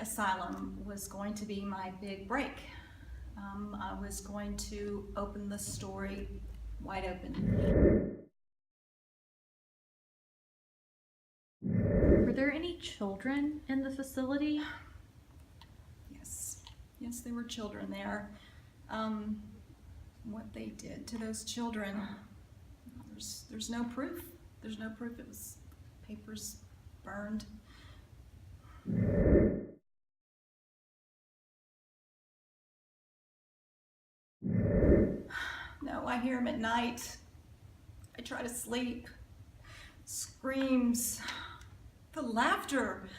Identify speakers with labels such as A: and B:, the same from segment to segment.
A: Asylum was going to be my big break. I was going to open the story wide open.
B: Were there any children in the facility?
A: Yes, there were children there. What they did to those children, there's no proof. There's no proof. It was papers burned. No, I hear them at night. I try to sleep. Screams, the laughter.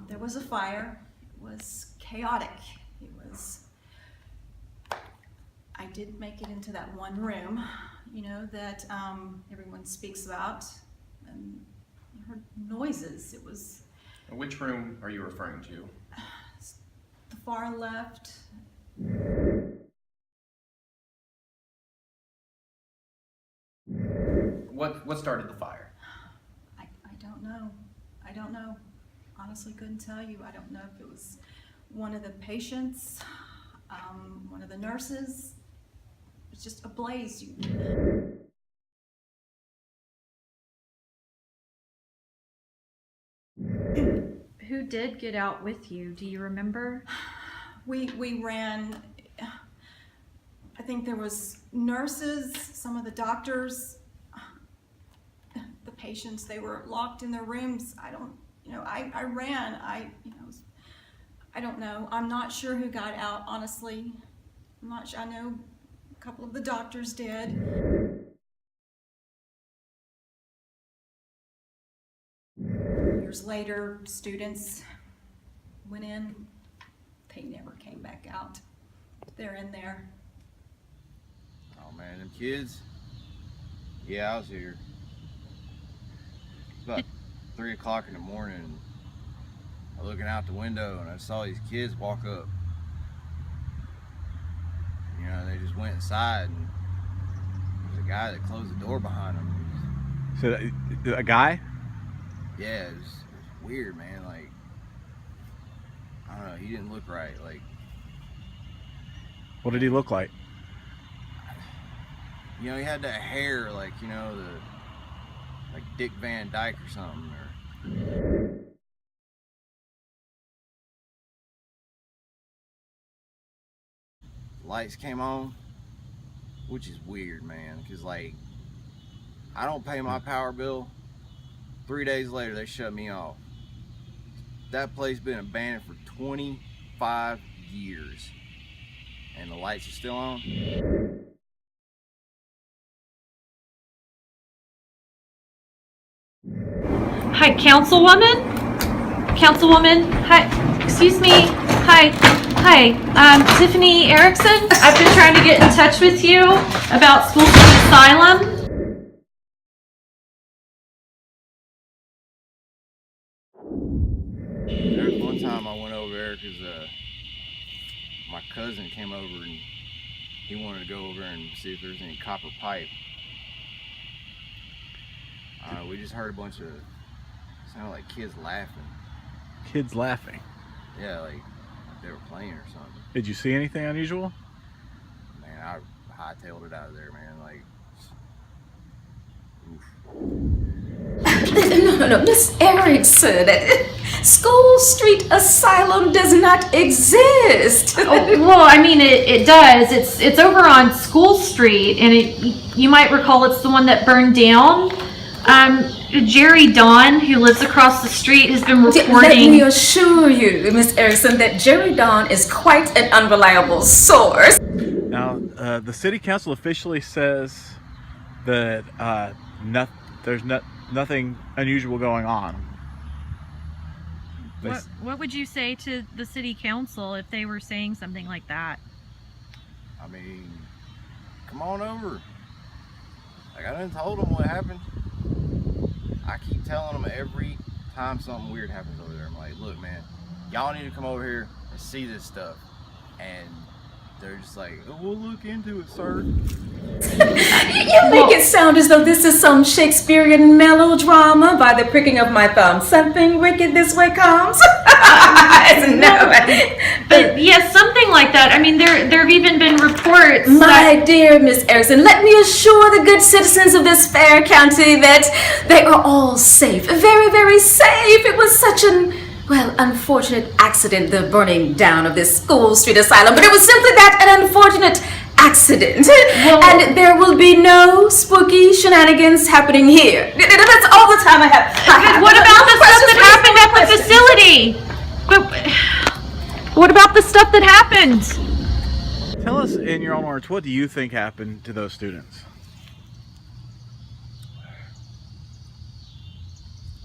A: There was a fire. It was chaotic. I did make it into that one room, you know, that everyone speaks about, and I heard noises. It was...
C: Which room are you referring to?
A: The far left.
C: What started the fire?
A: I don't know. I don't know. Honestly, couldn't tell you. I don't know if it was one of the patients, one of the nurses. It's just a blaze.
B: Who did get out with you? Do you remember?
A: We ran. I think there was nurses, some of the doctors, the patients. They were locked in their rooms. I ran. I don't know. I'm not sure who got out, honestly. I'm not sure. I know a couple of the doctors did. Years later, students went in. They never came back out. They're in there.
D: Oh man, them kids. Yeah, I was here. It's about 3 o'clock in the morning. I was looking out the window and I saw these kids walk up. You know, they just went inside and there was a guy that closed the door behind them.
E: So a guy?
D: Yeah, it was weird, man. Like, I don't know, he didn't look right. Like,
E: what did he look like?
D: you know, he had that hair, like, you know, like Dick Van Dyke or something. Lights came on, which is weird, man, because, like, I don't pay my power bill. 3 days later, they shut me off. That place been abandoned for 25 years, and the lights are still on.
B: Hi, Councilwoman? Councilwoman? Hi, excuse me. Hi, Tiffany Erickson. I've been trying to get in touch with you about School Street Asylum.
D: There was one time I went over there because my cousin came over and he wanted to go over and see if there was any copper pipe. We just heard a bunch of, sounded like kids laughing.
E: Kids laughing?
D: Yeah, like they were playing or something.
E: Did you see anything unusual?
D: Man, I hightailed it out of there, man. Like, oof.
F: No, Miss Erickson. School Street Asylum does not exist.
B: Oh, well, I mean, it does. It's over on School Street, and you might recall it's the one that burned down. Jerry Don, who lives across the street, has been reporting.
F: Let me assure you, Miss Erickson, that Jerry Don is quite an unreliable source.
E: Now, the city council officially says that there's nothing unusual going on.
B: What would you say to the city council if they were saying something like that?
D: I mean, come on over. Like, I done told them what happened. I keep telling them every time something weird happens over there. I'm like, look, man, y'all need to come over here and see this stuff. And they're just like, oh, we'll look into it, sir.
F: You make it sound as though this is some Shakespearean melodrama by the pricking of my thumb. Something wicked this way comes. No.
B: But yes, something like that. I mean, there have even been reports.
F: My dear Miss Erickson, let me assure the good citizens of this fair county that they are all safe. Very, very safe. It was such an, well, unfortunate accident, the burning down of this School Street Asylum, but it was simply that, an unfortunate accident. And there will be no spooky shenanigans happening here. That's all the time I have.
B: But what about the stuff that happened at the facility? But what about the stuff that happened?
E: Tell us in your own words, what do you think happened to those students?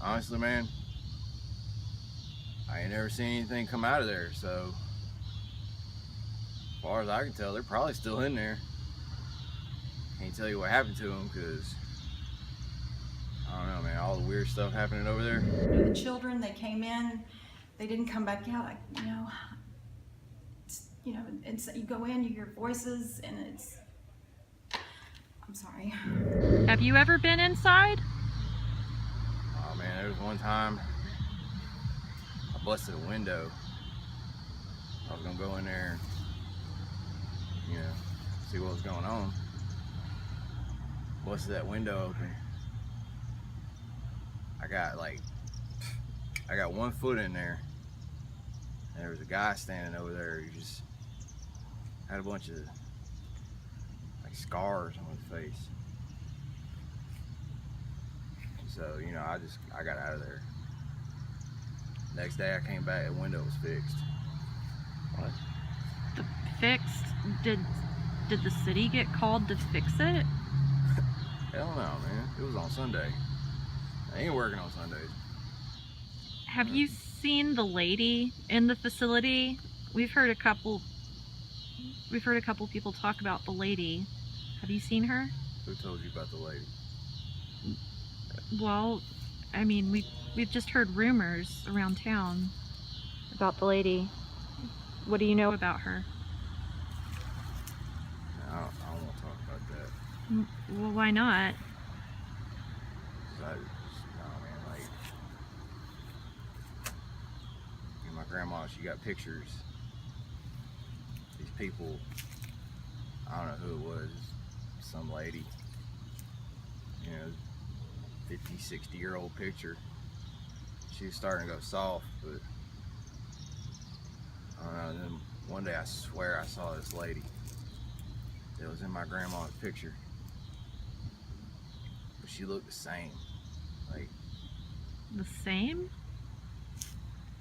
D: Honestly, man, I ain't never seen anything come out of there, so as far as I can tell, they're probably still in there. Can't tell you what happened to them because I don't know, man, all the weird stuff happening over there.
A: The children, they came in, they didn't come back out. It's, you go in, you hear voices, and it's, I'm sorry.
B: Have you ever been inside?
D: Oh man, there was one time I busted a window. I was gonna go in there and, see what was going on. Busted that window open. I got 1 foot in there, and there was a guy standing over there who just had a bunch of like scars on his face. So, I got out of there. Next day I came back, the window was fixed.
E: What?
B: Fixed? Did the city get called to fix it?
D: Hell no, man. It was on Sunday. I ain't working on Sundays.
B: Have you seen the lady in the facility? We've heard a couple people talk about the lady. Have you seen her?
D: Who told you about the lady?
B: Well, I mean, we've just heard rumors around town about the lady. What do you know about her?
D: I don't want to talk about that.
B: Well, why not?
D: 'Cause my grandma, she got pictures. These people, I don't know who it was, some lady, 50, 60-year-old picture. She was starting to go soft, but I don't know. And then one day I swear I saw this lady that was in my grandma's picture, but she looked the same. Like,
B: The same?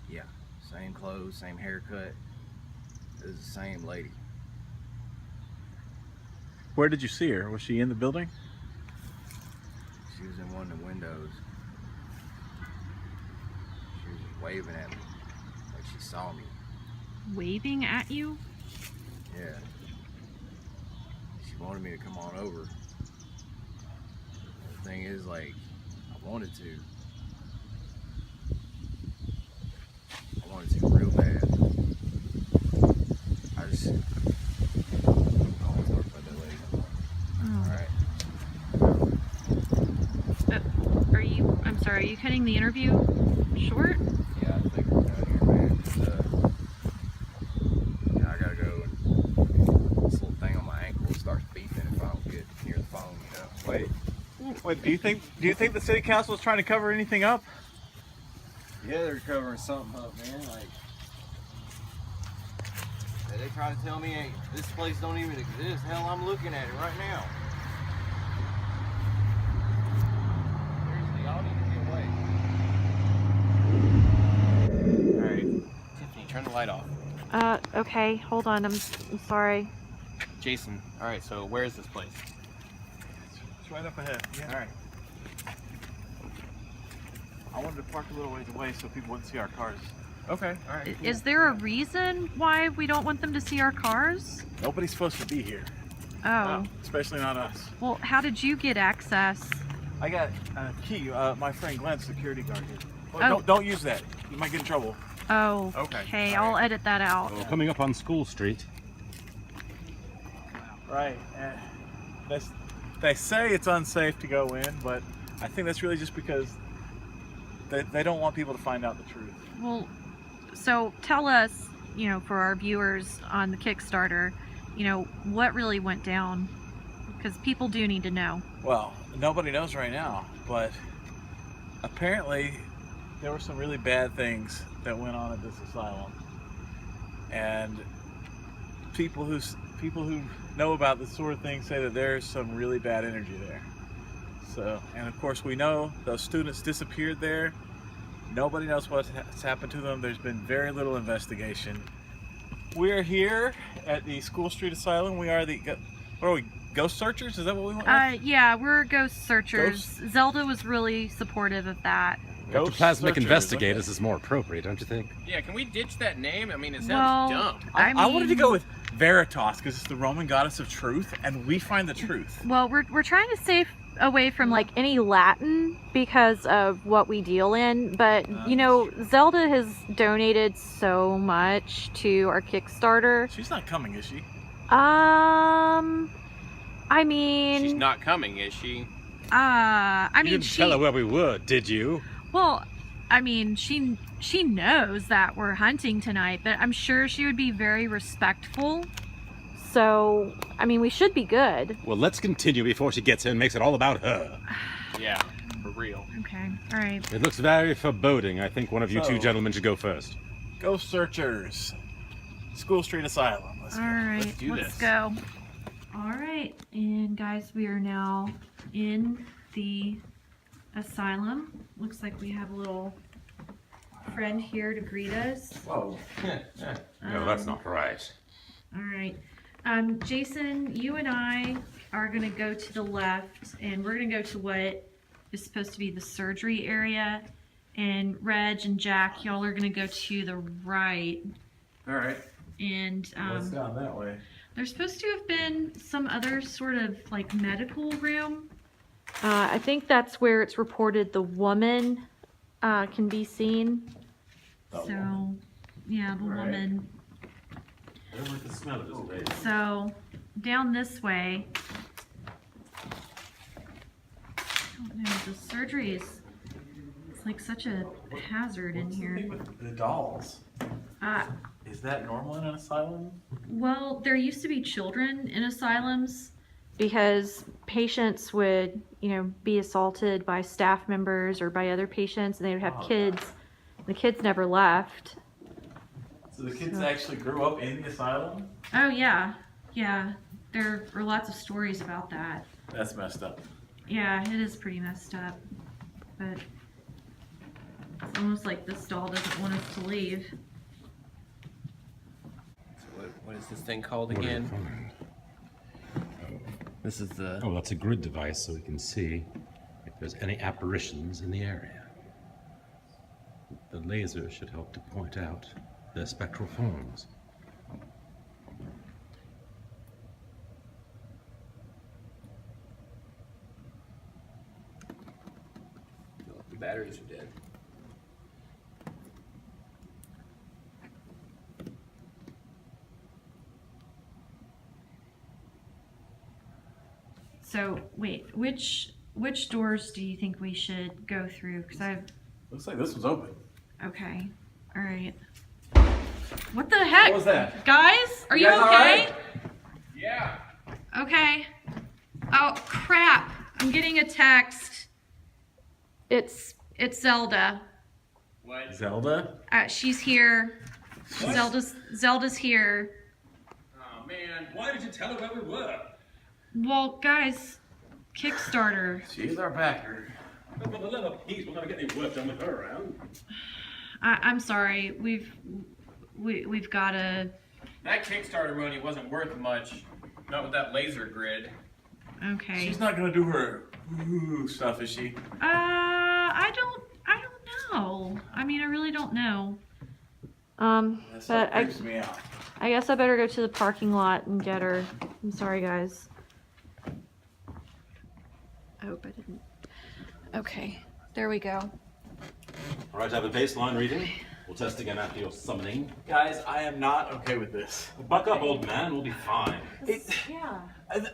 D: yeah, same clothes, same haircut. It was the same lady.
E: Where did you see her? Was she in the building?
D: She was in one of the windows. She was just waving at me, like she saw me.
B: Waving at you?
D: Yeah. She wanted me to come on over. And the thing is, like, I wanted to. I wanted to real bad. I just don't want to talk about that later. Alright.
B: I'm sorry, are you cutting the interview short?
D: Yeah, I think we're done here, man. I gotta go, and this little thing on my ankle starts beeping if I don't get near the phone,
E: Wait, do you think the city council is trying to cover anything up?
D: Yeah, they're covering something up, man. Like, they try to tell me, hey, this place don't even exist. Hell, I'm looking at it right now. Seriously, y'all need to get away.
C: Alright, Tiffany, turn the light off.
B: Okay, hold on, I'm sorry.
C: Jason, alright, so where is this place?
E: It's right up ahead. Yeah.
C: Alright.
E: I wanted to park a little ways away so people wouldn't see our cars.
C: Okay, alright.
B: Is there a reason why we don't want them to see our cars?
E: Nobody's supposed to be here.
B: Oh,
E: Especially not us.
B: well, how did you get access?
E: I got a key. My friend Glenn's security guard here.
B: Oh.
E: Don't use that. You might get in trouble.
B: Oh,
C: Okay,
B: okay,
C: all
B: I'll edit that out.
G: Well, coming up on School Street.
E: Right. And they say it's unsafe to go in, but I think that's really just because they don't want people to find out the truth.
B: Well, so tell us, you know, for our viewers on the Kickstarter, you know, what really went down? Because people do need to know.
E: Well, nobody knows right now, but apparently there were some really bad things that went on at this asylum, and people who know about this sort of thing say that there's some really bad energy there. So, and of course we know those students disappeared there. Nobody knows what's happened to them. There's been very little investigation. We're here at the School Street Asylum. We are the, what are we, ghost searchers? Is that what we want?
B: Yeah, we're ghost searchers.
E: Ghost?
B: Zelda was really supportive of that.
E: Ghost
G: Plasmic
E: searchers,
G: investigators
E: okay.
G: is more appropriate, don't you think?
C: Yeah, can we ditch that name? I mean, it
B: Well,
C: sounds dumb.
E: I wanted to go with Veritas because it's the Roman goddess of truth, and we find the truth.
B: Well, we're trying to stay away from like any Latin because of what we deal in, but you know, Zelda has donated so much to our Kickstarter.
E: She's not coming, is she?
B: I mean,
C: She's not coming, is she?
G: You
B: she
G: didn't tell her where we were, did you?
B: Well, I mean, she knows that we're hunting tonight, but I'm sure she would be very respectful. So, I mean, we should be good.
G: Well, let's continue before she gets here and makes it all about her.
C: Yeah, for real.
B: Okay, all right.
G: It looks very foreboding. I think one of you two gentlemen should go first.
E: Ghost searchers. School Street Asylum. Let's
B: All
E: go.
B: right,
E: Let's do
B: let's
E: this.
B: go. All right, and guys, we are now in the asylum. Looks like we have a little friend here to greet us.
E: Whoa.
G: No, that's not right.
B: All right. Jason, you and I are going to go to the left, and we're going to go to what is supposed to be the surgery area. And Reg and Jack, y'all are going to go to the right.
E: All right.
B: And
E: What's down that way?
B: there's supposed to have been some other sort of like medical room. I think that's where it's reported the woman can be seen. So, yeah, the woman.
G: I don't like the smell of this place.
B: So, down this way, I don't know, the surgery is, it's like such a hazard in
E: What's the
B: here.
E: thing with the dolls? Is that normal in an asylum?
B: Well, there used to be children in asylums because patients would, you know, be assaulted by staff members or by other patients, and they would have kids. The kids never left.
E: So the kids actually grew up in the asylum?
B: Oh, yeah. Yeah. There are lots of stories about that.
E: That's messed up.
B: Yeah, it is pretty messed up. But it's almost like this doll doesn't want us to leave.
C: So what is this thing called again? This is the...
G: Oh, that's a grid device so we can see if there's any apparitions in the area. The laser should help to point out their spectral forms.
C: The batteries are dead.
B: So, wait, which doors do you think we should go through? Because I've...
E: Looks like this was open.
B: Okay. All right. What the heck?
E: What was that?
B: Guys, are you
E: guys all
B: okay?
E: right?
C: Yeah.
B: Okay. Oh, crap. I'm getting a text. It's Zelda.
C: What?
E: Zelda?
B: She's here. Zelda's here.
C: Oh, man. Why did you tell her where we were?
B: Well, guys, Kickstarter.
E: She's our backer.
G: But the love of peace, we're not getting any work done with her around.
B: I'm sorry. We've gotta.
C: That Kickstarter money wasn't worth much. Not with that laser grid.
B: Okay.
E: She's not gonna do her stuff, is she?
B: I don't know. I mean, I really don't know.
E: That
B: But
E: stuff creeps me out.
B: I guess I better go to the parking lot and get her. I'm sorry, guys. I hope I didn't. Okay, there we go.
G: All right, I have a baseline reading. We'll test again after your summoning.
E: Guys, I am not okay with this.
G: Buck up, old man. We'll be fine.
B: Yeah.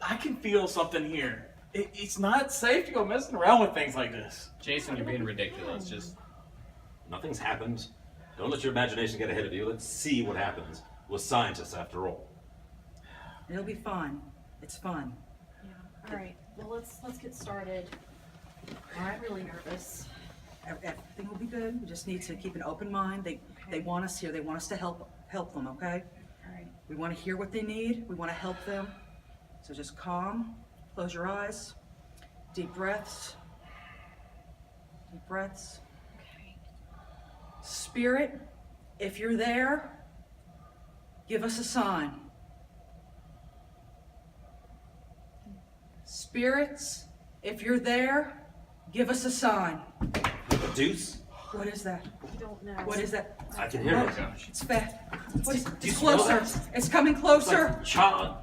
E: I can feel something here. It's not safe to go messing around with things like this.
C: Jason, you're being ridiculous. Just
G: Nothing's happened. Don't let your imagination get ahead of you. Let's see what happens. We're scientists, after all.
H: It'll be fine. It's fun.
B: Yeah. All right. Well, let's get started. I'm really nervous.
H: Everything will be good. We just need to keep an open mind. They want us here. They want us to help them, okay?
B: All right.
H: We want to hear what they need. We want to help them. So just calm. Close your eyes. Deep breaths. Deep breaths.
B: Okay.
H: Spirit, if you're there, give us a sign. Spirits, if you're there, give us a sign.
G: The deuce?
H: What is that?
B: I don't know.
H: What is that?
G: I can hear it.
H: It's fast. What is,
G: Do you
H: it's
G: smell
H: closer.
G: that?
H: It's coming closer.
G: Charred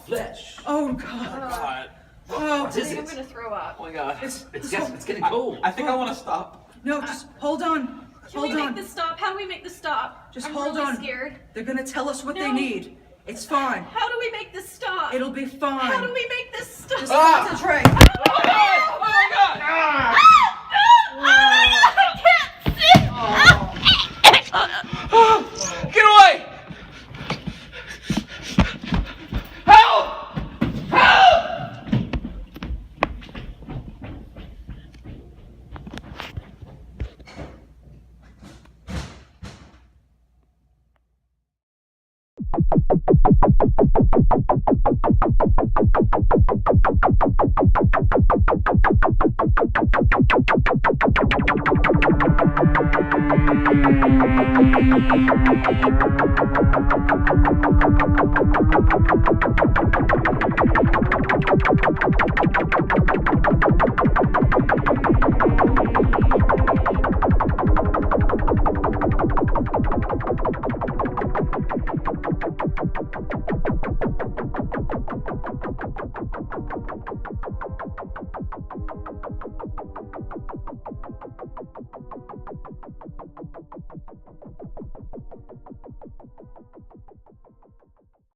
G: flesh.
H: Oh God.
E: God.
H: Oh,
G: What is
B: I'm
G: it?
B: gonna throw up.
E: Oh my God.
G: It's getting cold.
E: I think I want to stop.
H: no, just hold on.
B: Can
H: Hold
B: we
H: on.
B: make this stop? How do we make this stop?
H: Just
B: I'm
H: hold
B: really
H: on.
B: scared.
H: They're gonna tell us what they
B: No.
H: need. It's fine.
B: How do we make this stop?
H: It'll be fine.
B: How do we make this stop?
H: Just concentrate.
E: Oh my God!
B: I can't see.
E: Get away! Help! Help!